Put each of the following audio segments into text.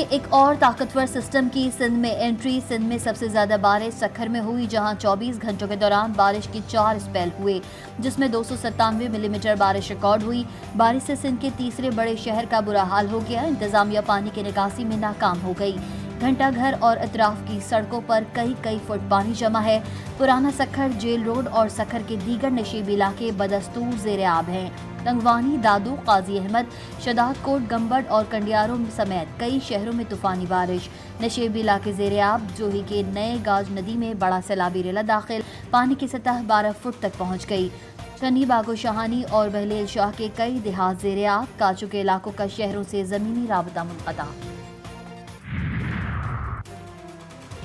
ایک اور طاقتور سسٹم کی سندھ میں انٹری۔ سندھ میں سب سے زیادہ بارش سکھر میں ہوئی، جہاں 24 گھنٹوں کے دوران بارش کی 4 اسپیل ہوئے، جس میں 297 ملی میٹر بارش ریکارڈ ہوئی۔ بارش سے سندھ کے تیسرے بڑے شہر کا برا حال ہو گیا۔ انتظامیہ پانی کی نکاسی میں ناکام ہو گئی۔ گھنٹہ گھر اور اطراف کی سڑکوں پر کئی فٹ پانی جمع ہے۔ پرانا سکھر، جیل روڈ اور سکھر کے دیگر نشیبی علاقے بدستور زیر آب ہیں۔ تنگوانی، دادو، قاضی احمد، شداد کوٹ، گمبڑ اور کنڈیاروں سمیت کئی شہروں میں طوفانی بارش۔ نشیبی علاقے زیر آب۔ جوہی کے نئے گاج ندی میں بڑا سیلابی ریلا داخل، پانی کی سطح 12 فٹ تک پہنچ گئی۔ چنی، باغو شاہانی اور بہلیل شاہ کے کئی دیہات زیر آب۔ کاچو کے علاقوں کا شہروں سے زمینی رابطہ منقطع۔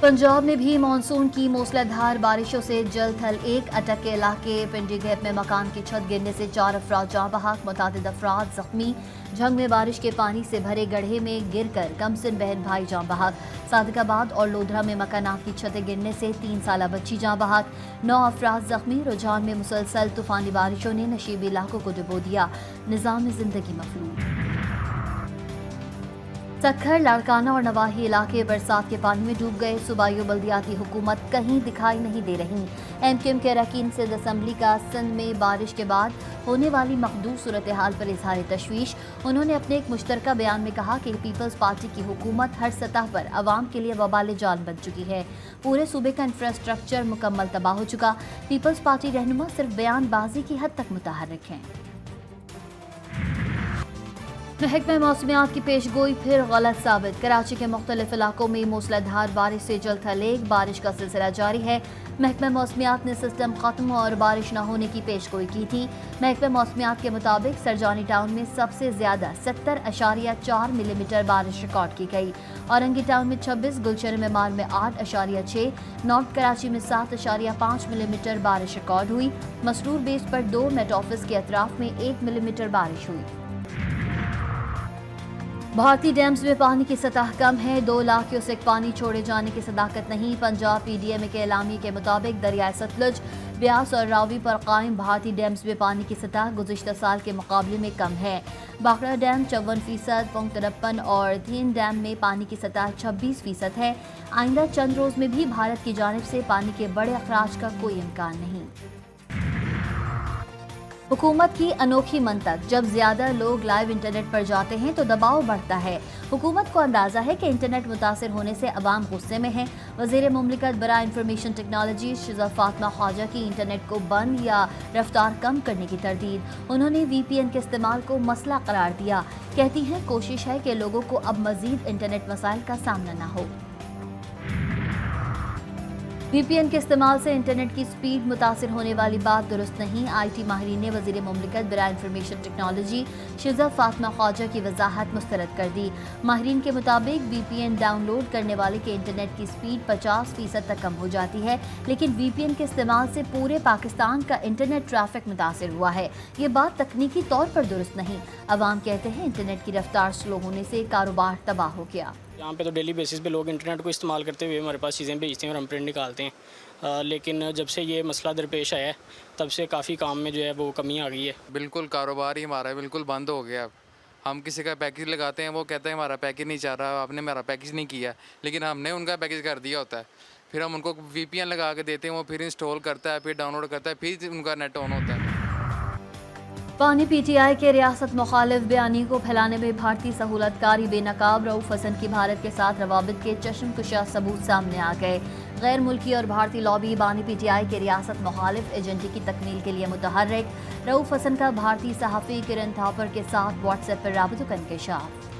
پنجاب میں بھی مانسون کی موسلا دھار بارشوں سے جل تھل۔ ایک اٹک کے علاقے پنڈی گیپ میں مکان کی چھت گرنے سے 4 افراد جاں بحق، متعدد افراد زخمی۔ جھنگ میں بارش کے پانی سے بھرے گڑھے میں گر کر کمسن بہن بھائی جاں بحق۔ صادق آباد اور لودھرا میں مکانات کی چھتیں گرنے سے 3 سالہ بچی جاں بحق، 9 افراد زخمی۔ رجحان میں مسلسل طوفانی بارشوں نے نشیبی علاقوں کو ڈبو دیا، نظام زندگی مفلوج۔ سکھر، لاڑکانہ اور نواحی علاقے برسات کے پانی میں ڈوب گئے۔ صوبائی و بلدیاتی حکومت کہیں دکھائی نہیں دے رہی۔ ایم کیو ایم کے اراکین سندھ اسمبلی کا سندھ میں بارش کے بعد ہونے والی مخدوش صورتحال پر اظہار تشویش۔ انہوں نے اپنے ایک مشترکہ بیان میں کہا کہ پیپلز پارٹی کی حکومت ہر سطح پر عوام کے لیے وبال جان بن چکی ہے۔ پورے صوبے کا انفراسٹرکچر مکمل تباہ ہو چکا۔ پیپلز پارٹی رہنما صرف بیان بازی کی حد تک متحرک ہیں۔ محکمہ موسمیات کی پیش گوئی پھر غلط ثابت۔ کراچی کے مختلف علاقوں میں موسلا دھار بارش سے جل تھل ایک۔ بارش کا سلسلہ جاری ہے۔ محکمہ موسمیات نے سسٹم ختم اور بارش نہ ہونے کی پیش گوئی کی تھی۔ محکمہ موسمیات کے مطابق سرجانی ٹاؤن میں سب سے زیادہ 70.4 ملی میٹر بارش ریکارڈ کی گئی۔ اورنگی ٹاؤن میں 26، گلشن معمار میں 8.6، نارتھ کراچی میں 7.5 ملی میٹر بارش ریکارڈ ہوئی۔ مسرور بیس پر 2، میٹ آفس کے اطراف میں 1 ملی میٹر بارش ہوئی۔ بھارتی ڈیمز میں پانی کی سطح کم ہے۔ 2 لاکھ کیوسیک پانی چھوڑے جانے کی صداقت نہیں۔ پنجاب پی ڈی ایم کے اعلامیے کے مطابق دریائے ستلج، بیاس اور راوی پر قائم بھارتی ڈیمز میں پانی کی سطح گزشتہ سال کے مقابلے میں کم ہے۔ باکڑا ڈیم 54%، پونگ ترپن اور دھین ڈیم میں پانی کی سطح 26% ہے۔ آئندہ چند روز میں بھی بھارت کی جانب سے پانی کے بڑے اخراج کا کوئی امکان نہیں۔ حکومت کی انوکھی منطق، جب زیادہ لوگ لائیو انٹرنیٹ پر جاتے ہیں تو دباؤ بڑھتا ہے۔ حکومت کو اندازہ ہے کہ انٹرنیٹ متاثر ہونے سے عوام غصے میں ہیں۔ وزیر مملکت برائے انفارمیشن ٹیکنالوجی شہزاد فاطمہ خواجہ کی انٹرنیٹ کو بند یا رفتار کم کرنے کی تردید۔ انہوں نے وی پی این کے استعمال کو مسئلہ قرار دیا۔ کہتی ہیں کوشش ہے کہ لوگوں کو اب مزید انٹرنیٹ مسائل کا سامنا نہ ہو۔ وی پی این کے استعمال سے انٹرنیٹ کی سپیڈ متاثر ہونے والی بات درست نہیں۔ آئی ٹی ماہرین نے وزیر مملکت برائے انفارمیشن ٹیکنالوجی شہزاد فاطمہ خواجہ کی وضاحت مسترد کر دی۔ ماہرین کے مطابق وی پی این ڈاؤن لوڈ کرنے والے کے انٹرنیٹ کی سپیڈ 50% تک کم ہو جاتی ہے، لیکن وی پی این کے استعمال سے پورے پاکستان کا انٹرنیٹ ٹریفک متاثر ہوا ہے۔ یہ بات تکنیکی طور پر درست نہیں۔ عوام کہتے ہیں انٹرنیٹ کی رفتار سلو ہونے سے کاروبار تباہ ہو گیا۔ یہاں پہ تو ڈیلی بیسس پہ لوگ انٹرنیٹ کو استعمال کرتے ہوئے ہمارے پاس چیزیں بھیجتے ہیں اور ہم پرنٹ نکالتے ہیں، لیکن جب سے یہ مسئلہ درپیش آیا ہے تب سے کافی کام میں جو ہے وہ کمی آ گئی ہے۔ بالکل کاروبار ہی ہمارا بالکل بند ہو گیا۔ اب ہم کسی کا پیکج لگاتے ہیں، وہ کہتے ہیں ہمارا پیکج نہیں چاہ رہا، آپ نے ہمارا پیکج نہیں کیا، لیکن ہم نے ان کا پیکج کر دیا ہوتا ہے۔ پھر ہم ان کو وی پی این لگا کے دیتے ہیں، وہ پھر انسٹال کرتا ہے، پھر ڈاؤن لوڈ کرتا ہے، پھر ان کا نیٹ آن ہوتا ہے۔ پانی پی ٹی آئی کے ریاست مخالف بیانیے کو پھیلانے میں بھارتی سہولت کاری بے نقاب رؤف حسن کی بھارت کے ساتھ روابط کے چشم کشا ثبوت سامنے آ گئے۔ غیر ملکی اور بھارتی لابی بانی پی ٹی آئی کے ریاست مخالف ایجنڈے کی تکمیل کے لیے متحرک۔ رؤف حسن کا بھارتی صحافی کرن تھاپر کے ساتھ واٹس ایپ پر رابطوں کا انکشاف۔